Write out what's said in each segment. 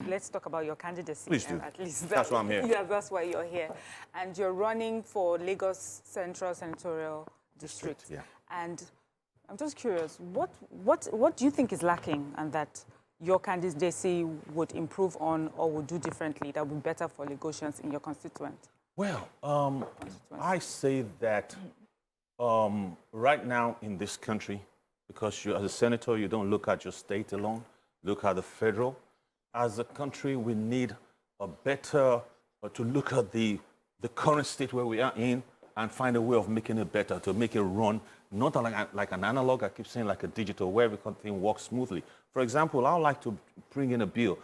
let's talk about your candidacy. Please do. At least that's why I'm here. Yeah, that's why you're here. And you're running for Lagos Central Senatorial District. Yeah. And I'm just curious, what do you think is lacking and that your candidacy would improve on or would do differently that would be better for Lagosians in your constituent? Well, I say that right now in this country, because you, as a senator, you don't look at your state alone, look at the federal. As a country, we need a better, to look at the current state where we are in and find a way of making it better, to make it run, not like an analog, I keep saying like a digital, where everything works smoothly. For example, I would like to bring in a bill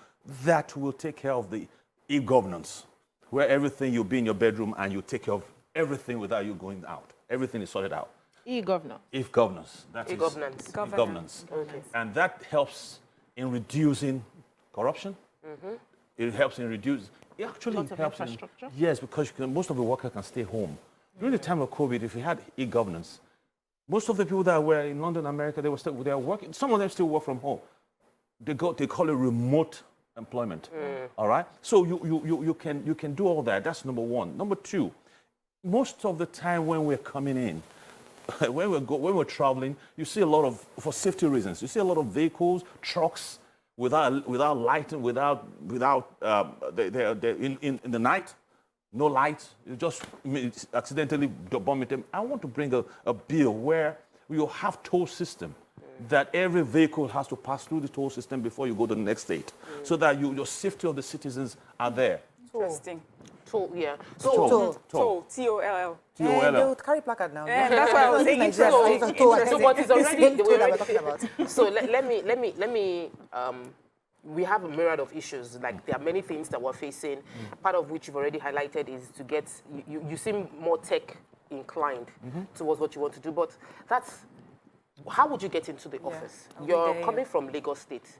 that will take care of the e-governance, where everything you'll be in your bedroom and you take care of everything without you going out. Everything is sorted out. E-governance. E-governance. E-governance. E-governance. Okay. And that helps in reducing corruption. It helps in reducing. It actually Lots of helps infrastructure. Yes, because most of the workers can stay home. During the time of COVID, if you had e-governance, most of the people that were in London, America, they were working. Some of them still work from home. They call it remote employment. All right. So you can do all that. That's number one. Number two, most of the time when we're coming in, when we're traveling, you see a lot of, for safety reasons, you see a lot of vehicles, trucks without lighting, they're in the night. No lights, you just accidentally bomb them. I want to bring a bill where you have toll system, that every vehicle has to pass through the toll system before you go to the next state, so that your safety of the citizens are there. Interesting. Toll, yeah. Toll. Toll. T-O-L-L. T-O-L-L. They would carry placard now. That's why I was saying So, but it's already the way we're talking about. So let me. We have a myriad of issues. Like there are many things that we're facing. Part of which you've already highlighted is to get you seem more tech inclined towards what you want to do. But that's how would you get into the office? You're coming from Lagos State,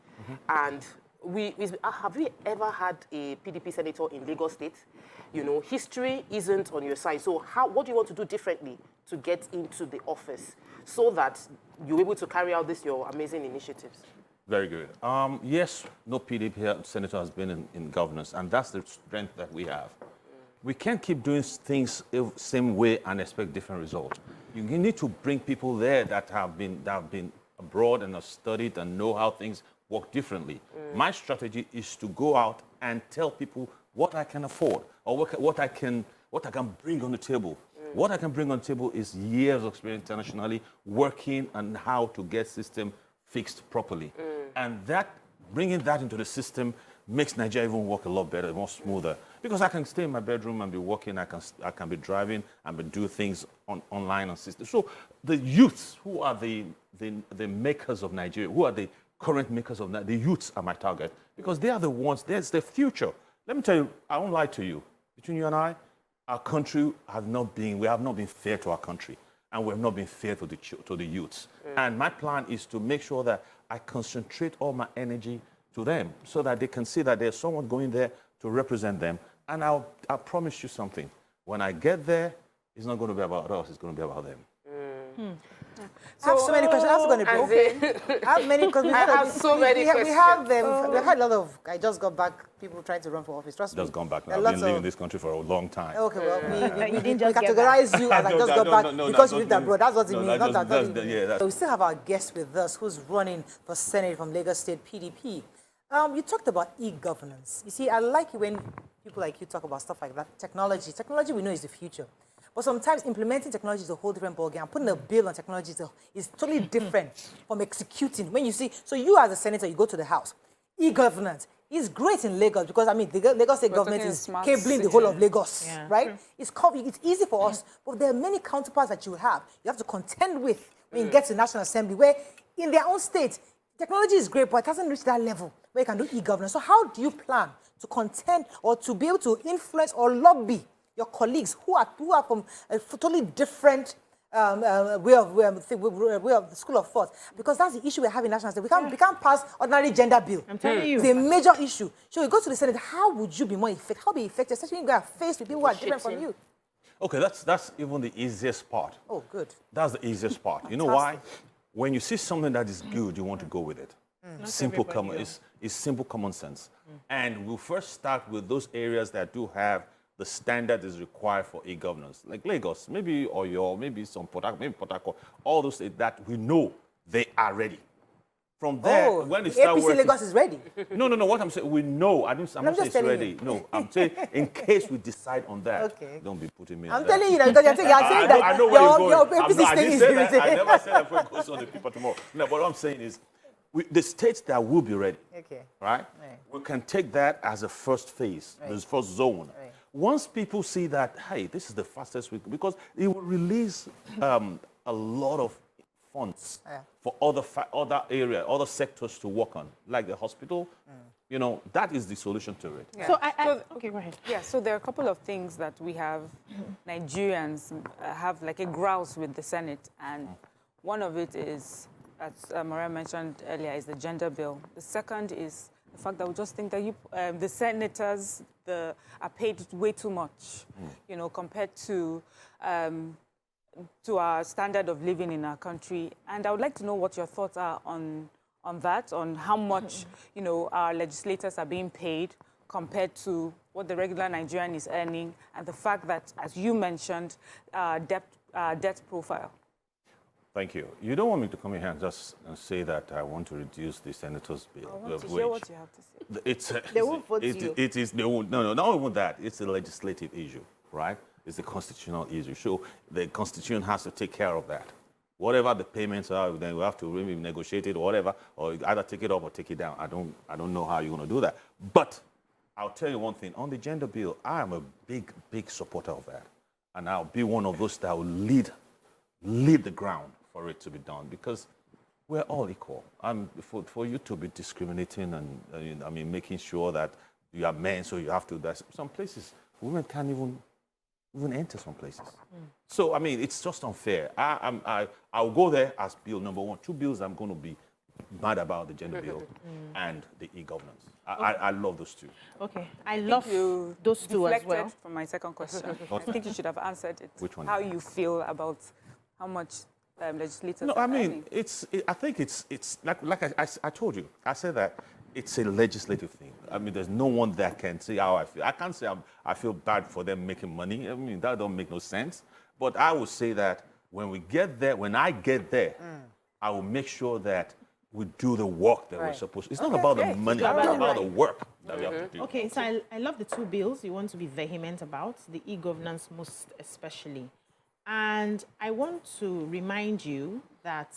and have we ever had a PDP senator in Lagos State? You know, history isn't on your side. So what do you want to do differently to get into the office so that you're able to carry out your amazing initiatives? Very good. Yes, no PDP senator has been in governance, and that's the strength that we have. We can't keep doing things the same way and expect different results. You need to bring people there that have been abroad and have studied and know how things work differently. My strategy is to go out and tell people what I can afford or what I can bring on the table. What I can bring on the table is years of experience internationally, working on how to get system fixed properly. And bringing that into the system makes Nigeria even work a lot better, more smoother. Because I can stay in my bedroom and be working, I can be driving and do things online on system. So the youths who are the makers of Nigeria, who are the current makers of Nigeria, the youths are my target, because they are the ones, there's the future. Let me tell you, I won't lie to you. Between you and I, our country we have not been fair to our country, and we have not been fair to the youths. And my plan is to make sure that I concentrate all my energy to them so that they can see that there's someone going there to represent them. And I promise you something. When I get there, it's not going to be about us, it's going to be about them. I have so many questions. That's going to be okay. I have many questions. I have so many questions. We've had a lot of, I just got back, people trying to run for office. Trust me. Just gone back now. I've been living in this country for a long time. Okay, well, we just categorize you as I just got back because you lived abroad. That's what it means. Yeah, we still have our guest with us who's running for Senate from Lagos State PDP. You talked about e-governance. You see, I like it when people like you talk about stuff like that. Technology we know is the future. But sometimes implementing technology is a whole different ballgame. Putting a bill on technology is totally different from executing. When you see, so you as a senator, you go to the House. E-governance is great in Lagos because, I mean, the Lagos State government is cabling the whole of Lagos, right? It's easy for us, but there are many counterparts that you have to contend with when you get to the National Assembly, where in their own state, technology is great, but it hasn't reached that level where you can do e-governance. So how do you plan to contend or to be able to influence or lobby your colleagues who are from a totally different way of the school of thought? Because that's the issue we have in national state. We can't pass ordinary gender bill. I'm telling you. It's a major issue. So you go to the Senate, how would you be more effective? How be effective, especially when you are faced with people who are different from you? Okay, that's even the easiest part. Oh, good. That's the easiest part. You know why? When you see something that is good, you want to go with it. Simple common, it's simple common sense. And we'll first start with those areas that do have the standard is required for e-governance, like Lagos, maybe Oyo, maybe some Port Harcourt, all those that we know they are ready. From there, when they start APC working, Lagos is ready. No. What I'm saying, we know. I'm not saying it's ready. No, I'm saying in case we decide on that. Okay. Don't be putting me. I'm telling you that because you're saying that I know where you're your going. APC thing is I never said that before it goes on the people tomorrow. No, but what I'm saying is, the states that will be ready, right? We can take that as a first phase, this first zone. Right. Once people see that, hey, this is the fastest we can, because it will release a lot of funds for other area, other sectors to work on, like the hospital. You know, that is the solution to it. Yeah. So okay, go ahead. Yeah, so there are a couple of things that we have, Nigerians have like a grouse with the Senate, and one of it is, as Maria mentioned earlier, is the gender bill. The second is the fact that we just think that the senators are paid way too much, you know, compared to our standard of living in our country. And I would like to know what your thoughts are on that, on how much, you know, our legislators are being paid compared to what the regular Nigerian is earning, and the fact that, as you mentioned, debt profile. Thank you. You don't want me to come in here and just say that I want to reduce the senator's bill. I want to hear what you have to say. They won't vote you. It is, they won't, no, not even that. It's a legislative issue, right? It's a constitutional issue. So the Constitution has to take care of that. Whatever the payments are, then we have to really negotiate it or whatever, or either take it up or take it down. I don't know how you're going to do that. But I'll tell you one thing. On the gender bill, I am a big supporter of that. And I'll be one of those that will lead the ground for it to be done, because we're all equal. For you to be discriminating and I mean, making sure that you are men, so you have to, some places, women can't even enter some places. So, I mean, it's just unfair. I'll go there as bill number one. Two bills I'm going to be mad about, the gender bill and the e-governance. I love those two. Okay, I love those two as well. From my second question. I think you should have answered it. Which one? How you feel about how much legislators No, are I mean, earning. I think it's like I told you. I said that it's a legislative thing. I mean, there's no one that can say how I feel. I can't say I feel bad for them making money. I mean, that don't make no sense. But I would say that when I get there, I will make sure that we do the work that we're supposed to. It's not about the money, it's about the work that we have to do. Okay, so I love the two bills you want to be vehement about, the e-governance most especially. And I want to remind you that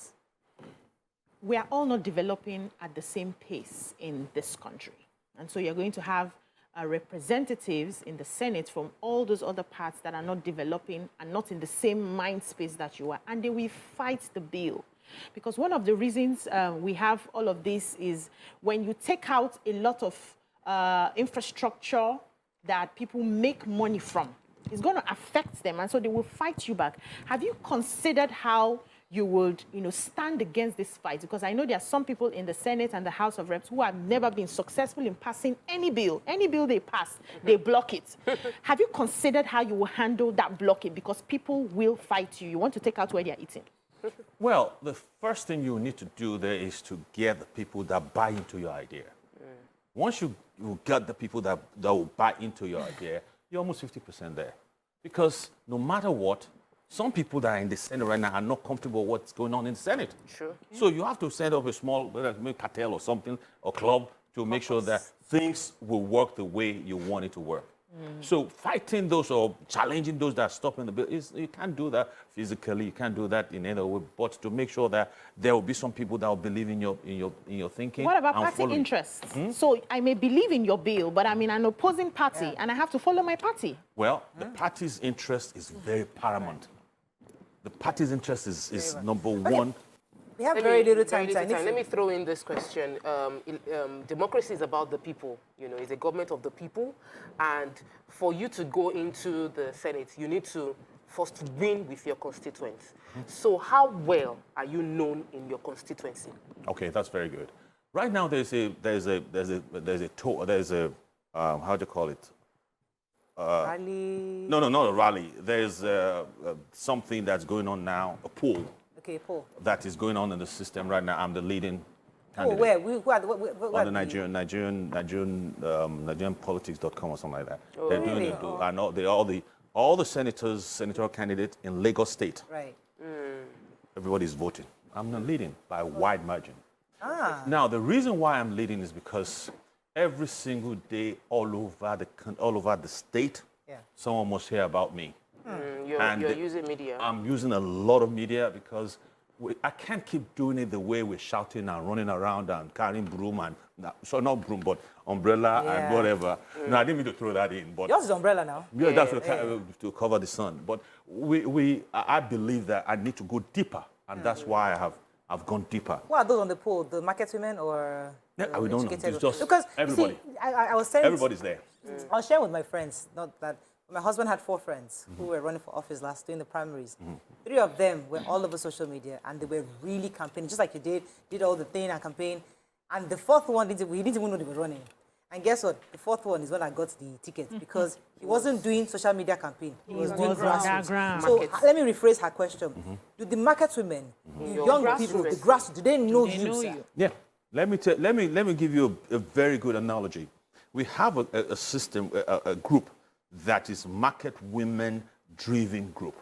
we are all not developing at the same pace in this country. And so you're going to have representatives in the Senate from all those other parts that are not developing and not in the same mind space that you are. And they will fight the bill. Because one of the reasons we have all of this is when you take out a lot of infrastructure that people make money from, it's going to affect them, and so they will fight you back. Have you considered how you would, stand against this fight? Because I know there are some people in the Senate and the House of Reps who have never been successful in passing any bill. Any bill they pass, they block it. Have you considered how you will handle that blocking? Because people will fight you. You want to take out where they're eating. Well, the first thing you need to do there is to get the people that buy into your idea. Once you get the people that will buy into your idea, you're almost 50% there. Because no matter what, some people that are in the Senate right now are not comfortable with what's going on in the Senate. Sure. So you have to set up a small cartel or something, or club, to make sure that things will work the way you want it to work. So fighting those or challenging those that are stopping the bill, you can't do that physically, you can't do that in any way, but to make sure that there will be some people that will believe in your thinking. What about party interests? So I may believe in your bill, but I'm in an opposing party and I have to follow my party. Well, the party's interest is very paramount. The party's interest is number one. We have very little time. Let me throw in this question. Democracy is about the people. It's a government of the people. And for you to go into the Senate, you need to first win with your constituents. So how well are you known in your constituency? Okay, that's very good. Right now, there's a how do you call it? Rally. No, not a rally. There's something that's going on now, a poll. Okay, Paul. That is going on in the system right now. I'm the leading candidate. where? Who are On the NigerianPolitics.com or something like that. Oh, They're really? doing it. I know all the senators, senatorial candidates in Lagos State. Right. Everybody's voting. I'm not leading by a wide margin. Ah. Now, the reason why I'm leading is because every single day, all over the state, someone must hear about me. You're using media. I'm using a lot of media because I can't keep doing it the way we're shouting and running around and carrying broom and not broom, but umbrella and whatever. No, I didn't mean to throw that in, but Yours is umbrella now. yeah, that's to cover the sun. But I believe that I need to go deeper, and that's why I've gone deeper. Who are those on the poll? The market women or? Yeah, we don't know. It's just because everybody. You see, I was saying Everybody's there. I was sharing with my friends, not that my husband had 4 friends who were running for office last year in the primaries. 3 of them were all over social media and they were really campaigning, just like you did all the thing and campaign. And the 4th one, we didn't even know they were running. And guess what? The 4th one is when I got the ticket because he wasn't doing social media campaign. He was doing grassroots. So let me rephrase her question. Do the market women, the young people, the grassroots, do they know you? Yeah. Let me give you a very good analogy. We have a system, a group that is market women driven group.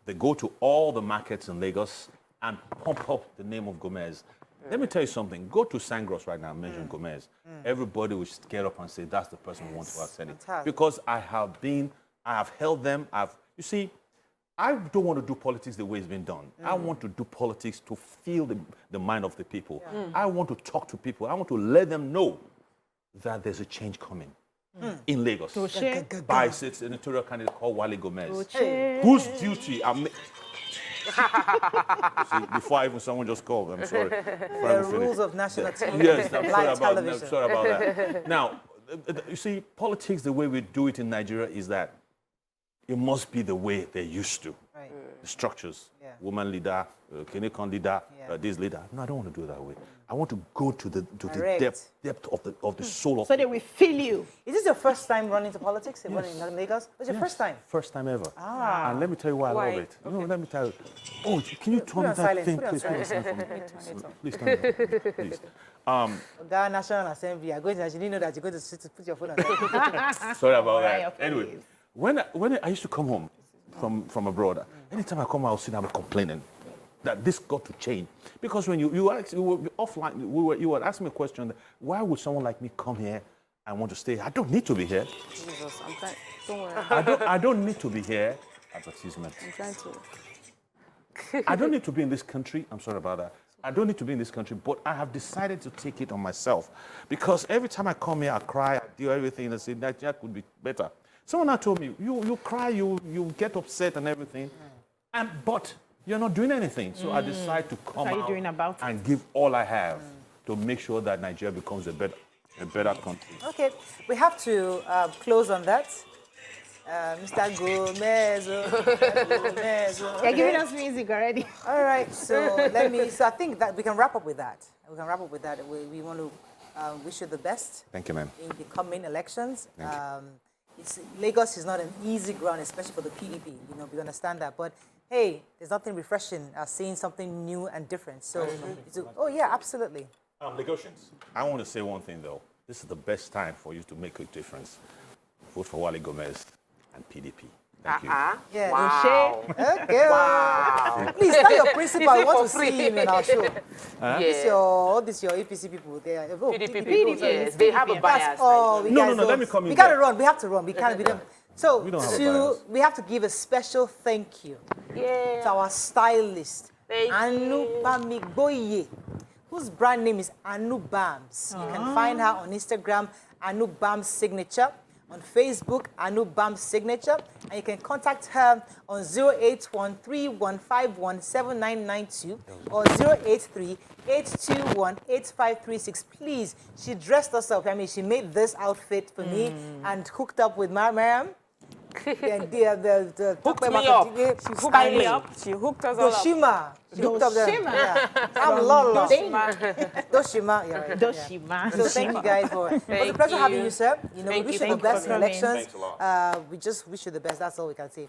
They go to all the markets in Lagos and pump up the name of Gomez. Let me tell you something. Go to Sangros right now and mention Gomez. Everybody will get up and say, that's the person who wants to ascend it. Because I have held them. You see, I don't want to do politics the way it's been done. I want to do politics to feel the mind of the people. I want to talk to people. I want to let them know that there's a change coming in Lagos by a senatorial candidate called Wale Gomez, whose duty see, before even someone just called, I'm sorry. The rules of national TV. Yes, I'm television. sorry about that. Now, you see, politics, the way we do it in Nigeria is that it must be the way they're used to. Right. The structures, woman leader, Kenekon leader, this leader. No, I don't want to do it that way. I want to go to the depth of the soul of so they will feel you. Is this your first time running to politics? Running in Lagos? Was your first time? First time ever. And let me tell you why I love it. Okay. No, let me tell you. Oh, can you turn that thing, please? Please turn it on, please. Ghana National Assembly, I didn't know that you're going to put your phone on. Sorry about that. Anyway, when I used to come home from abroad, anytime I come out, I was sitting there complaining that this got to change. Because when you were offline, you would ask me a question, why would someone like me come here and want to stay? I don't need to be here. Jesus, I'm trying. Don't worry. I don't need to be here. Advertisement. I'm trying to. I don't need to be in this country. I'm sorry about that. I don't need to be in this country, but I have decided to take it on myself. Because every time I come here, I cry, I do everything, and say, Nigeria could be better. Someone now told me, you cry, you get upset and everything, but you're not doing anything. So I decide to come out and give all I have to make sure that Nigeria becomes a better country. Okay, we have to close on that. Mr. Gomez. You're giving us music already. All right, so I think that we can wrap up with that. We want to wish you the best. Thank you, ma'am. In the coming elections. Lagos is not an easy ground, especially for the PDP. We understand that. But hey, there's nothing refreshing as seeing something new and different. So, oh yeah, absolutely. Lagosians, I want to say one thing though. This is the best time for you to make a difference. Vote for Wale Gomez and PDP. Thank you. Yeah. Wow. Okay. Wow. Please tell your principal I want to see him in our show. This your APC people. They are PDP people. Yes, they have a bias. No, let me come in. We gotta run. We have to run. We can't be them. So we have to give a special thank you to our stylist, Anu Bamigboye, whose brand name is Anu Bams. You can find her on Instagram, Anu Bams Signature. On Facebook, Anu Bams Signature, and you can contact her on 0813-151-7992 or 083-821-8536. Please, she dressed us up. I mean, she made this outfit for me and hooked up with my ma'am. Hooked me up. She hooked us all up. Doshima. She hooked up there. I'm Lola. Doshima. Doshima. So thank you guys for it. was a pleasure having you, sir. We wish you the best in elections. We just wish you the best. That's all we can say.